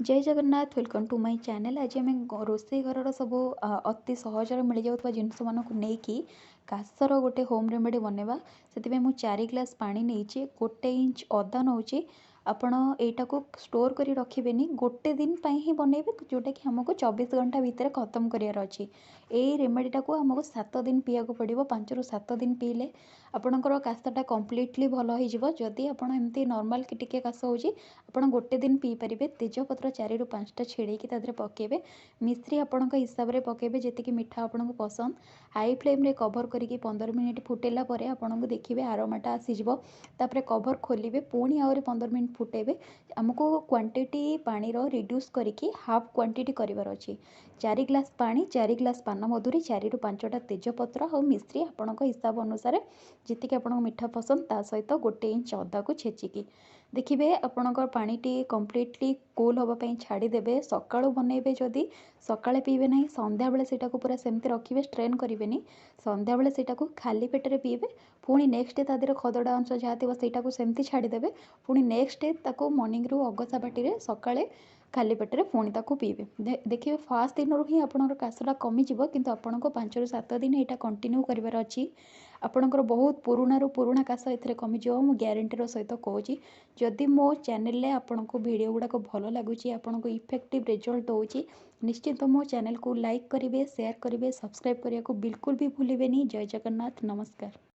जय Jagannath welcome to my channel. आज आम रोषे घर सब अति सहजरे मिल जाऊँ जिनस मानक नहीं काशर गोटे होम रेमेडी बनवा से मुझे 4 ग्लास पानी नहीं 1 इंच अदा नौ आपण यटा स्टोर कर रखिए गोटे दिन ही बनइबे जोटा कि आमको 24 घंटा भितर खत्म करार अच्छी। यही रेमेडीटा को आमको 7 दिन पीवा पड़ो 5 ରୁ 7 दिन पीले आपणकर काशटा कम्प्लीटली भल हो जदि आप एमती नॉर्मल कि टिके काश हो गोटे दिन पी पारे। तेजपत्र 4 ରୁ 5टा छेड़े पकेबे मिश्री आपण हिसाब से पकेबे जी मिठा आपको पसंद। हाई फ्लेम रे कवर करके 15 मिनिट फुटेला आपको देखिए आरोमाटा आसीज कवर खोलिए पुणी आहरी 15 मिनिट फुटेबे आमको क्वांटिटी पानी रिड्यूस करके हाफ क्वांटिटी करार अच्छी। 4 ग्लास पानी 4 ग्लास पान मधुरी 4 ରୁ 5टा तेजपत्र और मिश्री आपण हिसाब अनुसार जी आप मिठा पसंद ता सहित 1 इंच अदा को छेचिकी देखिए आपणकर पानीटी कम्प्लीटली कूल हाँपाई छाड़देवे। सका बनइबे जदि सकाଳେ पीबे ना संध्या बेले सेटा को पूरा सेमती रखिए स्ट्रेन करेंगे संध्या बेले सेटा को खाली पेटे पीबे पुणी नेक्स्ट डे तादेह खदड़ा अंश जहाँ थी से सेमती छाड़देवे पुणी नेक्स्ट डे ताको मॉर्निंग रू अगसा बाटी सकाळे खाली पेटे पुणी ताको पीबे देखिए फास्ट दिन ही आपंकर काशटा कमिज किंतु आपण को 5 ରୁ 7 दिन यहाँ कंटिन्यू करार अच्छी। आपणकर बहुत पुराणा काश ए कमिज मु ग्यारंटीर सहित कहूँ। जदि मो चैनल रे आपको वीडियो गुड़ाक भल लगुच आपको इफेक्टिव रिजल्ट दूची निश्चिंत मो चैनल को लाइक करेंगे शेयर करेंगे सब्सक्राइब करने को बिल्कुल भी भूलें। जय जगन्नाथ नमस्कार।